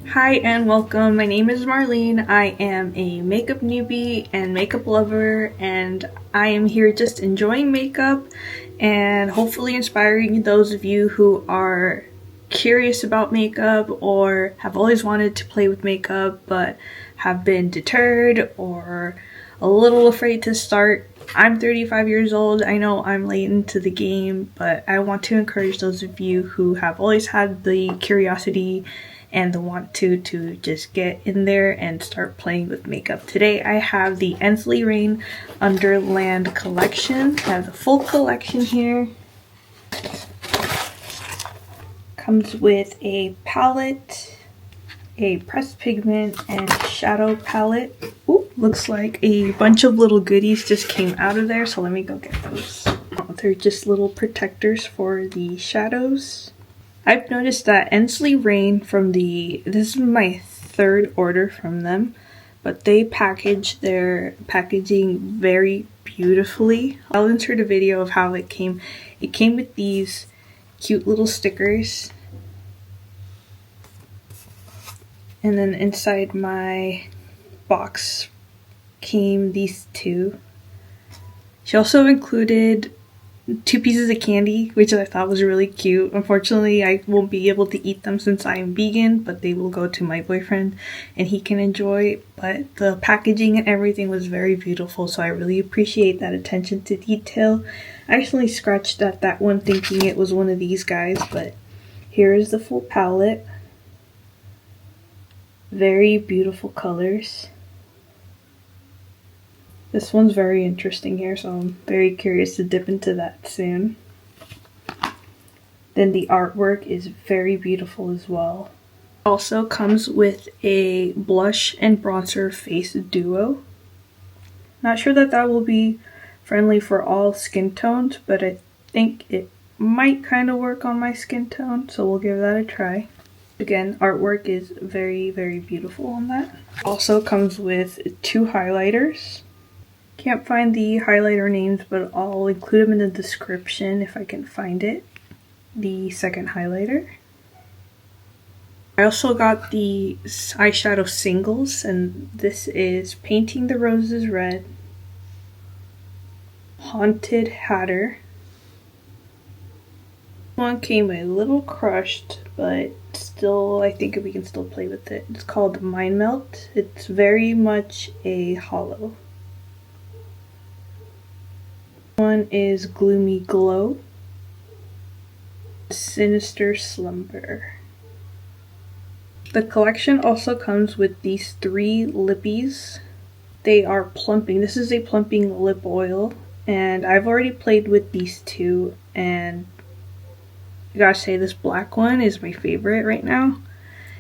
Hi and welcome. My name is Marlene. I am a makeup newbie and makeup lover, and I am here just enjoying makeup and hopefully inspiring those of you who are curious about makeup or have always wanted to play with makeup but have been deterred or a little afraid to start. I'm 35 years old. I know I'm late into the game, but I want to encourage those of you who have always had the curiosity and the want to just get in there and start playing with makeup. Today I have the Ensley Reign Underland Collection. I have the full collection here. Comes with a palette, a pressed pigment, and shadow palette. Ooh, looks like a bunch of little goodies just came out of there, so let me go get those. They're just little protectors for the shadows. I've noticed that Ensley Reign this is my third order from them, but they package their packaging very beautifully. I'll insert a video of how it came. It came with these cute little stickers. And then inside my box came these two. She also included 2 pieces of candy, which I thought was really cute. Unfortunately, I won't be able to eat them since I'm vegan, but they will go to my boyfriend and he can enjoy. But the packaging and everything was very beautiful, so I really appreciate that attention to detail. I actually scratched at that one thinking it was one of these guys, but here is the full palette. Very beautiful colors. This one's very interesting here, so I'm very curious to dip into that soon. Then the artwork is very beautiful as well. Also comes with a blush and bronzer face duo. Not sure that will be friendly for all skin tones, but I think it might kind of work on my skin tone, so we'll give that a try. Again, artwork is very, very beautiful on that. Also comes with 2 highlighters. Can't find the highlighter names, but I'll include them in the description if I can find it. The second highlighter. I also got the eyeshadow singles, and this is Painting the Roses Red, Haunted Hatter. One came a little crushed, but still I think we can still play with it. It's called Mind Melt. It's very much a hollow. One is Gloomy Glow, Sinister Slumber. The collection also comes with these 3 lippies. They are plumping. This is a plumping lip oil, and I've already played with these 2, and I gotta say this black one is my favorite right now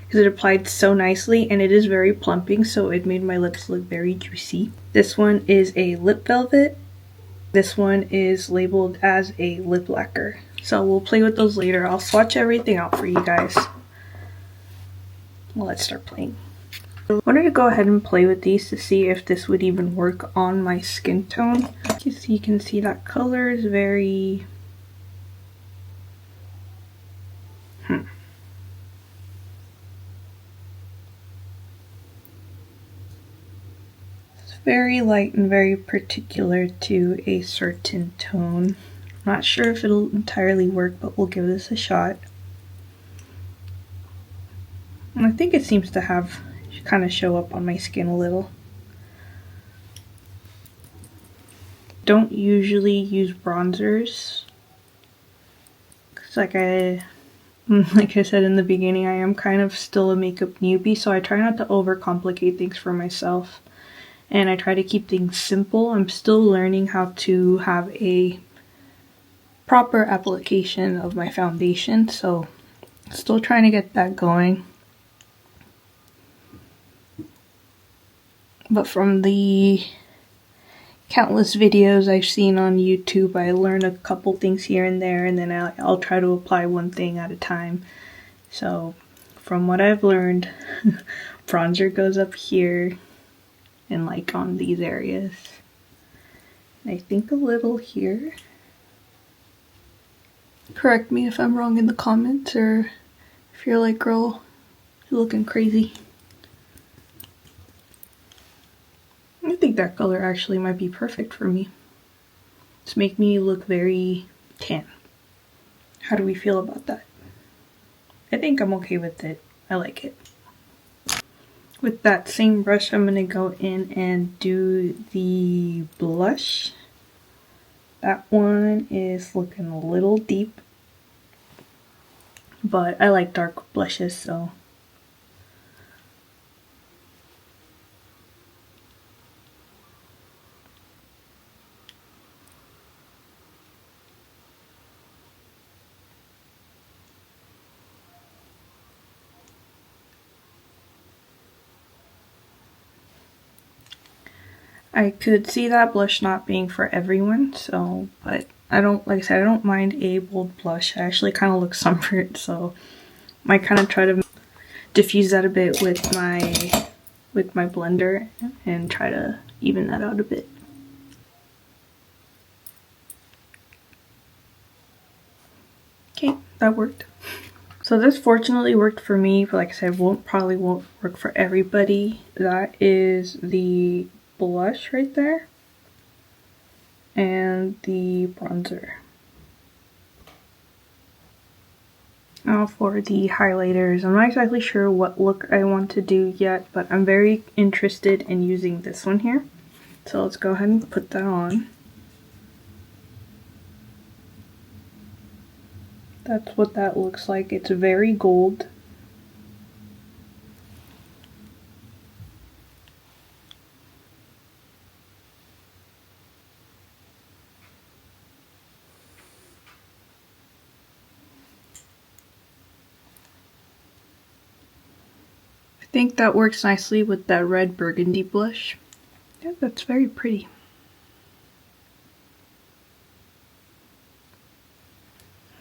because it applied so nicely and it is very plumping, so it made my lips look very juicy. This one is a lip velvet. This one is labeled as a lip lacquer. So we'll play with those later. I'll swatch everything out for you guys. Well, let's start playing. I wanted to go ahead and play with these to see if this would even work on my skin tone. You can see that color is very... very light and very particular to a certain tone. Not sure if it'll entirely work, but we'll give this a shot. And I think it seems to have kind of show up on my skin a little. Don't usually use bronzers, because like I said in the beginning, I am kind of still a makeup newbie, so I try not to overcomplicate things for myself. And I try to keep things simple. I'm still learning how to have a proper application of my foundation, so still trying to get that going. But from the countless videos I've seen on YouTube, I learn a couple things here and there, and then I'll try to apply one thing at a time. So from what I've learned, bronzer goes up here and like on these areas. And I think a little here. Correct me if I'm wrong in the comments, or if you're like, girl, You're looking crazy. I think that color actually might be perfect for me. It's make me look very tan. How do we feel about that? I think I'm okay with it. I like it. With that same brush, I'm gonna go in and do the blush. That one is looking a little deep, but I like dark blushes, so. I could see that blush not being for everyone, so, but I don't, like I said, I don't mind a bold blush. I actually kind of look sunburnt, so I might kind of try to diffuse that a bit with my blender and try to even that out a bit. Okay, that worked. So this fortunately worked for me, but like I said, probably won't work for everybody. That is the blush right there and the bronzer. Now for the highlighters, I'm not exactly sure what look I want to do yet, but I'm very interested in using this one here. So let's go ahead and put that on. That's what that looks like. It's very gold. I think that works nicely with that red burgundy blush. Yeah, that's very pretty.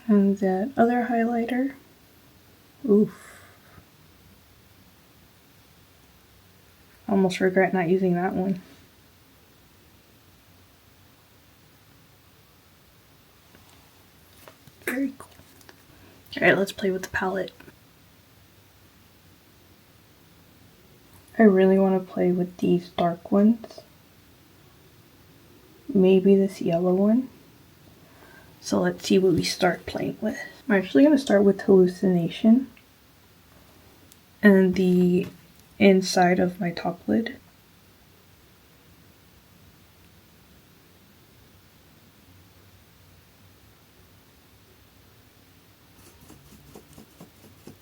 And that other highlighter. Oof. Almost regret not using that one. Very cool. Alright, let's play with the palette. I really want to play with these dark ones. Maybe this yellow one. So let's see what we start playing with. I'm actually going to start with Hallucination and the inside of my top lid.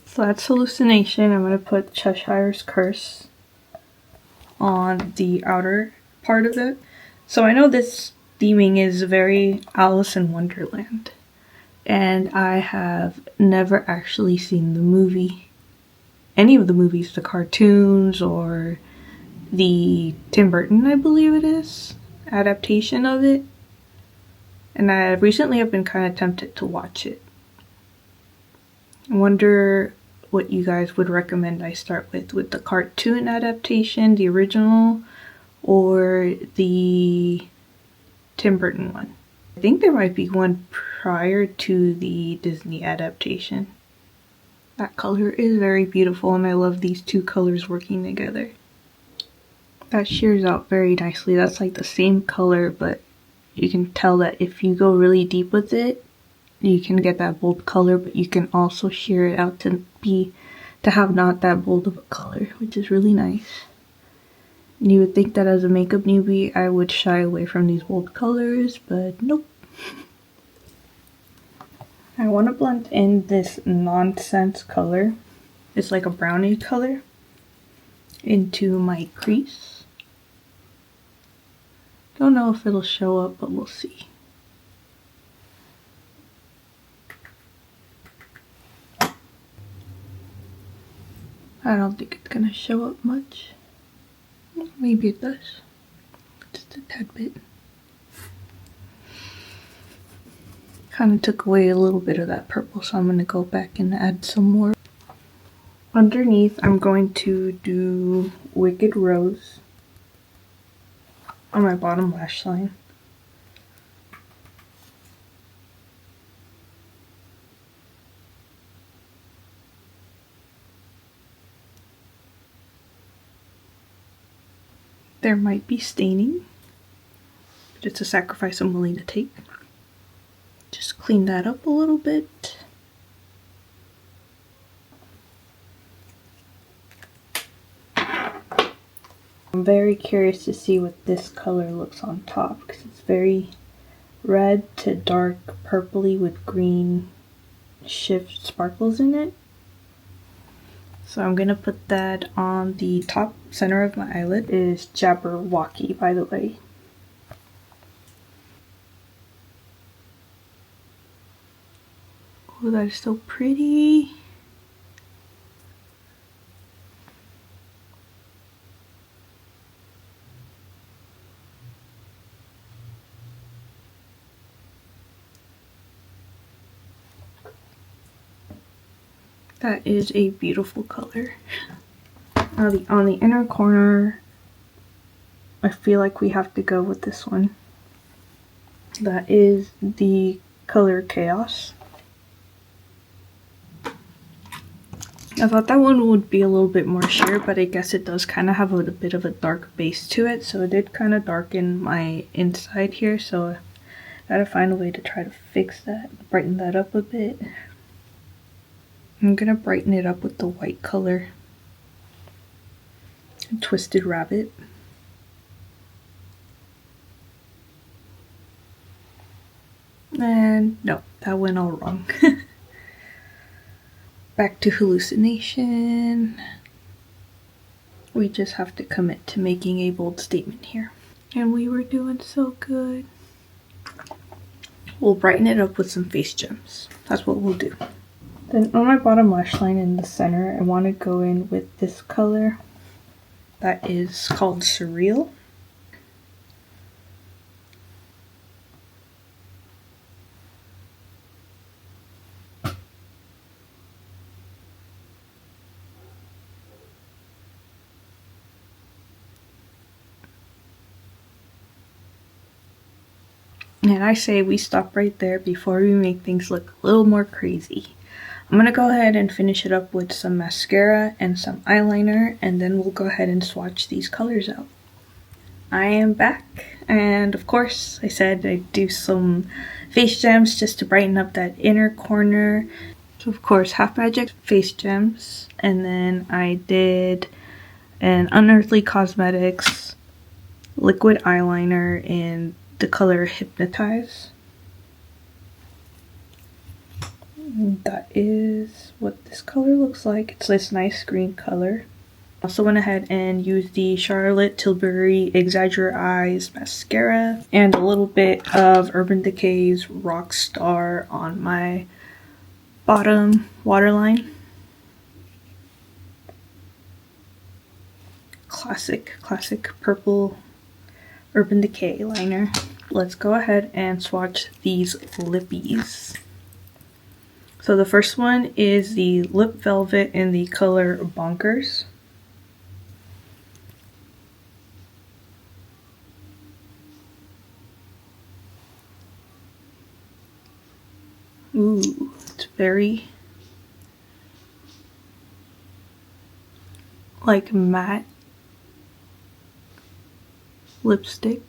So that's Hallucination. I'm going to put Cheshire's Curse on the outer part of it. So I know this theming is very Alice in Wonderland, and I have never actually seen the movie. Any of the movies, the cartoons or the Tim Burton, I believe it is, adaptation of it. And I recently have been kind of tempted to watch it. I wonder what you guys would recommend I start with the cartoon adaptation, the original, or the Tim Burton one. I think there might be one prior to the Disney adaptation. That color is very beautiful and I love these two colors working together. That shears out very nicely. That's like the same color, but you can tell that if you go really deep with it, you can get that bold color, but you can also shear it out to have not that bold of a color, which is really nice. And you would think that as a makeup newbie, I would shy away from these bold colors, but nope. I want to blend in this nonsense color. It's like a brownie color into my crease. Don't know if it'll show up, but we'll see. I don't think it's gonna show up much. Maybe it does. Just a tad bit. Kind of took away a little bit of that purple, so I'm gonna go back and add some more. Underneath, I'm going to do Wicked Rose on my bottom lash line. There might be staining, but it's a sacrifice I'm willing to take. Just clean that up a little bit. I'm very curious to see what this color looks on top because it's very red to dark purpley with green shift sparkles in it. So I'm gonna put that on the top center of my eyelid. It is Jabberwocky, by the way. Oh, that is so pretty. That is a beautiful color. Now on the inner corner, I feel like we have to go with this one. That is the color Chaos. I thought that one would be a little bit more sheer, but I guess it does kind of have a bit of a dark base to it, so it did kind of darken my inside here, so I gotta find a way to try to fix that, brighten that up a bit. I'm gonna brighten it up with the white color. Twisted Rabbit. And no, that went all wrong. Back to Hallucination. We just have to commit to making a bold statement here. And we were doing so good. We'll brighten it up with some face gems. That's what we'll do. Then on my bottom lash line in the center, I want to go in with this color that is called Surreal. And I say we stop right there before we make things look a little more crazy. I'm gonna go ahead and finish it up with some mascara and some eyeliner, and then we'll go ahead and swatch these colors out. I am back, and of course I said I'd do some face gems just to brighten up that inner corner. So of course, Half Magic face gems, and then I did an Unearthly Cosmetics liquid eyeliner in the color Hypnotize. And that is what this color looks like. It's this nice green color. I also went ahead and used the Charlotte Tilbury Exaggerate Eyes mascara and a little bit of Urban Decay's Rockstar on my bottom waterline. Classic purple Urban Decay liner. Let's go ahead and swatch these lippies. So the first one is the Lip Velvet in the color Bonkers. Ooh, it's very like matte lipstick.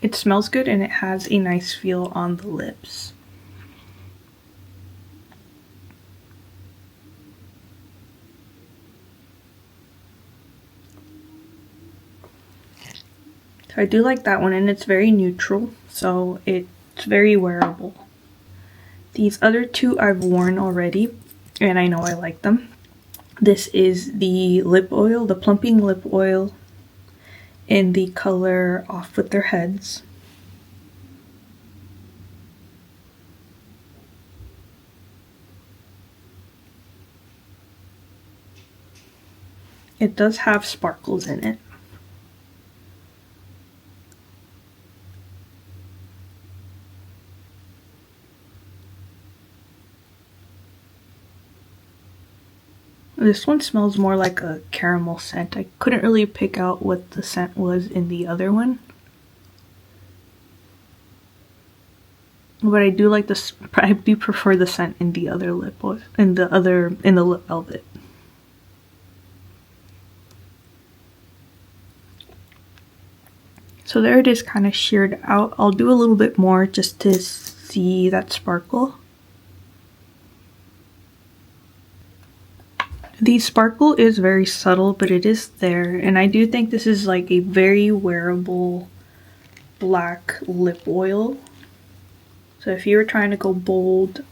It smells good and it has a nice feel on the lips. So I do like that one, and it's very neutral, so it's very wearable. These other two I've worn already, and I know I like them. This is the lip oil, the plumping lip oil in the color Off With Their Heads. It does have sparkles in it. This one smells more like a caramel scent. I couldn't really pick out what the scent was in the other one. But I do like this. I do prefer the scent in the other lip oil, in the lip velvet. So there it is, kind of sheared out. I'll do a little bit more just to see that sparkle. The sparkle is very subtle, but it is there, and I do think this is like a very wearable black lip oil. So if you were trying to go bold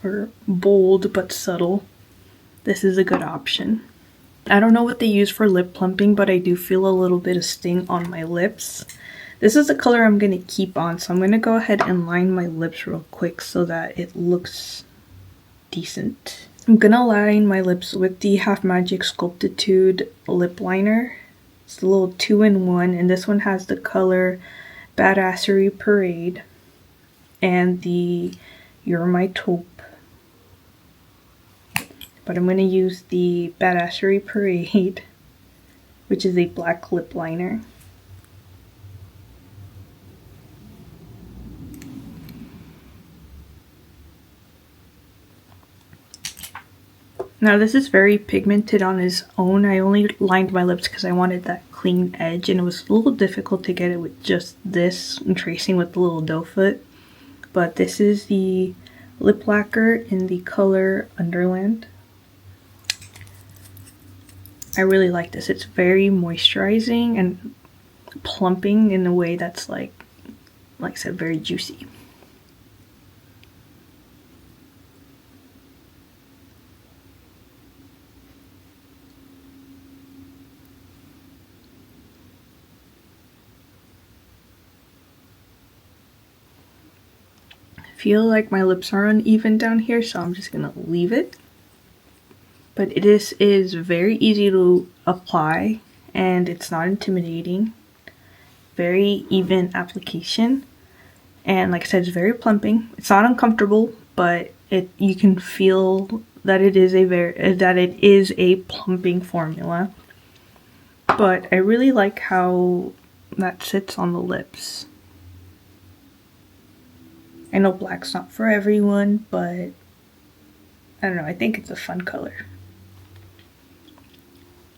but subtle, this is a good option. I don't know what they use for lip plumping, but I do feel a little bit of sting on my lips. This is the color I'm going to keep on, so I'm going to go ahead and line my lips real quick so that it looks decent. I'm going to line my lips with the Half Magic Sculptitude lip liner. It's a little 2-in-1, and this one has the color Badassery Parade and the You're My Taupe. But I'm going to use the Badassery Parade, which is a black lip liner. Now this is very pigmented on its own. I only lined my lips because I wanted that clean edge, and it was a little difficult to get it with just this and tracing with the little doe foot. But this is the lip lacquer in the color Underland. I really like this. It's very moisturizing and plumping in a way that's like I said, very juicy. I feel like my lips are uneven down here, so I'm just gonna leave it. But this is very easy to apply, and it's not intimidating. Very even application, and like I said, it's very plumping. It's not uncomfortable, but you can feel that it is a plumping formula. But I really like how that sits on the lips. I know black's not for everyone, but I don't know, I think it's a fun color.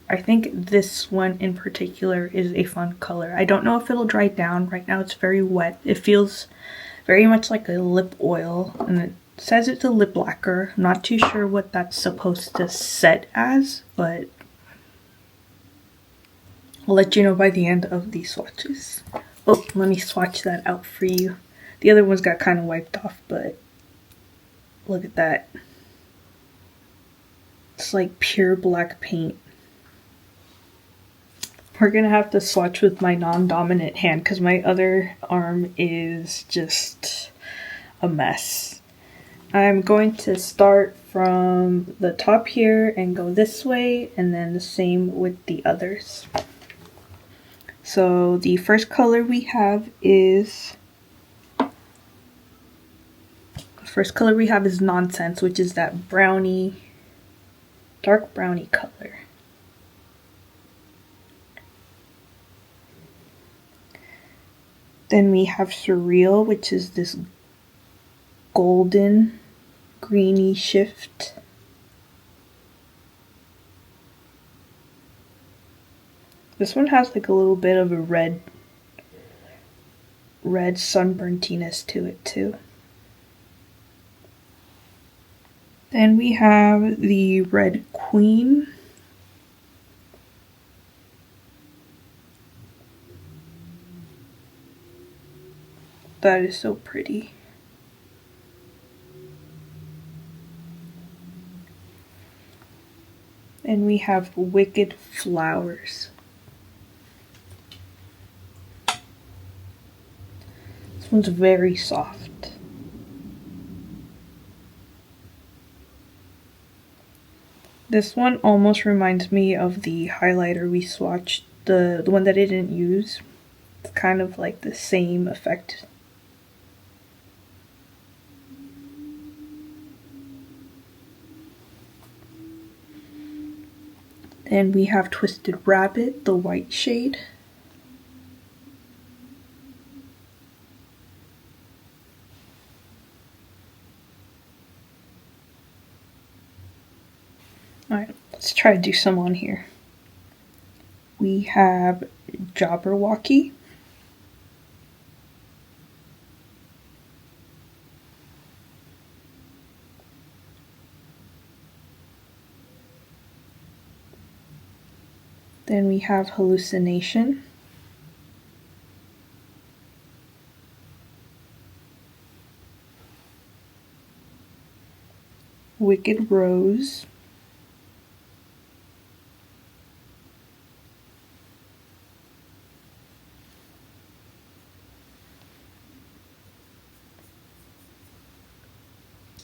I think this one in particular is a fun color. I don't know if it'll dry down. Right now it's very wet. It feels very much like a lip oil, and it says it's a lip lacquer. I'm not too sure what that's supposed to set as, but I'll let you know by the end of these swatches. Oh, let me swatch that out for you. The other ones got kind of wiped off, but look at that. It's like pure black paint. We're gonna have to swatch with my non-dominant hand because my other arm is just a mess. I'm going to start from the top here and go this way, and then the same with the others. So the first color we have is Nonsense, which is that brownie, dark brownie color. Then we have Surreal, which is this golden greeny shift. This one has like a little bit of a red sunburntiness to it too. Then we have the Red Queen. That is so pretty. And we have Wicked Flowers. This one's very soft. This one almost reminds me of the highlighter we swatched, the one that I didn't use. It's kind of like the same effect. Then we have Twisted Rabbit, the white shade. Alright, let's try to do some on here. We have Jabberwocky. Then we have Hallucination. Wicked Rose.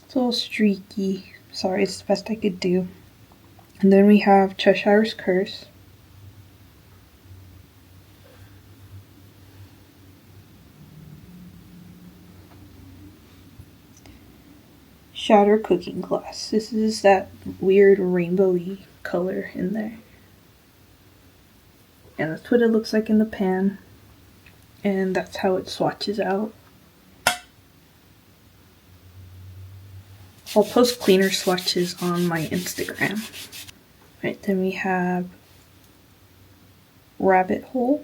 It's a little streaky. Sorry, it's the best I could do. And then we have Cheshire's Curse. Shatter Cooking Glass. This is that weird rainbowy color in there. And that's what it looks like in the pan. And that's how it swatches out. I'll post cleaner swatches on my Instagram. Right, then we have Rabbit Hole.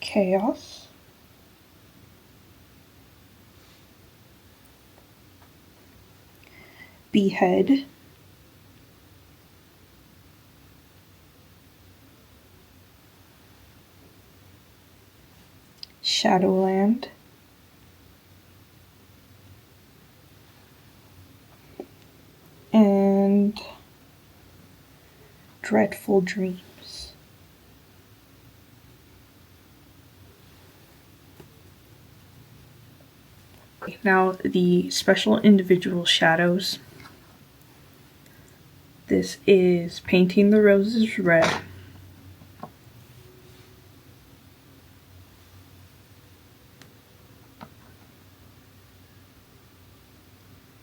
Chaos. Behead. Shadowland. And Dreadful Dreams. Now the special individual shadows. This is Painting the Roses Red.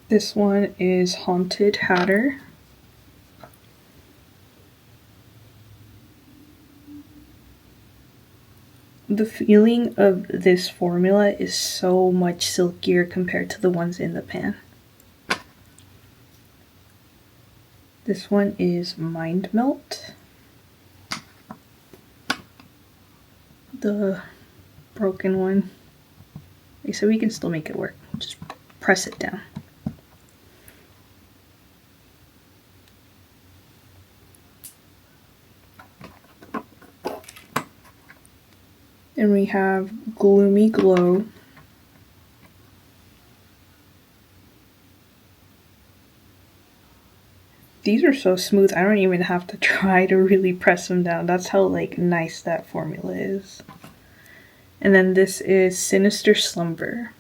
This one is Haunted Hatter. The feeling of this formula is so much silkier compared to the ones in the pan. This one is Mind Melt. The broken one. So we can still make it work. Just press it down. And we have Gloomy Glow. These are so smooth, I don't even have to try to really press them down. That's how like nice that formula is. And then this is Sinister Slumber.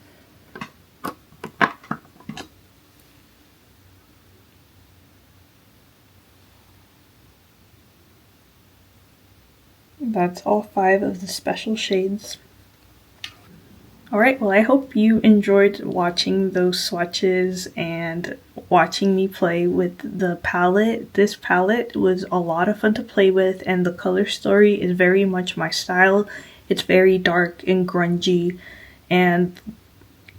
That's all 5 of the special shades. Alright, well I hope you enjoyed watching those swatches and watching me play with the palette. This palette was a lot of fun to play with, and the color story is very much my style. It's very dark and grungy, and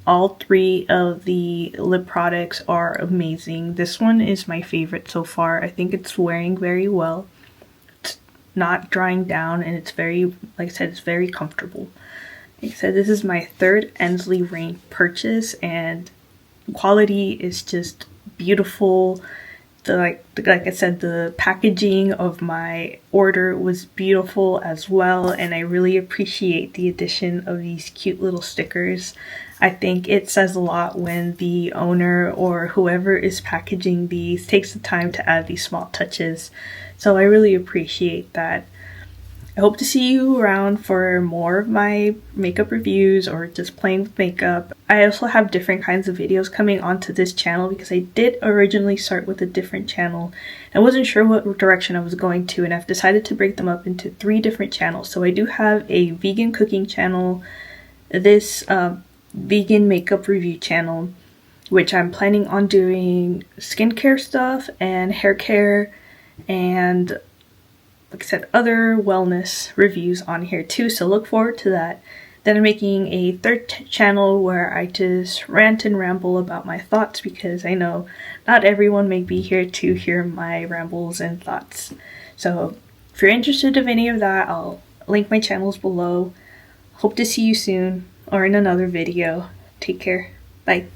all 3 of the lip products are amazing. This one is my favorite so far. I think it's wearing very well. It's not drying down, and it's very, like I said, it's very comfortable. Like I said, this is my 3rd Ensley Reign purchase, and quality is just beautiful. Like I said, the packaging of my order was beautiful as well, and I really appreciate the addition of these cute little stickers. I think it says a lot when the owner or whoever is packaging these takes the time to add these small touches. So I really appreciate that. I hope to see you around for more of my makeup reviews or just playing with makeup. I also have different kinds of videos coming onto this channel because I did originally start with a different channel. I wasn't sure what direction I was going to, and I've decided to break them up into 3 different channels. So I do have a vegan cooking channel, this vegan makeup review channel, which I'm planning on doing skincare stuff and hair care and, like I said, other wellness reviews on here too, so look forward to that. Then I'm making a third channel where I just rant and ramble about my thoughts, because I know not everyone may be here to hear my rambles and thoughts. So if you're interested in any of that, I'll link my channels below. Hope to see you soon or in another video. Take care. Bye.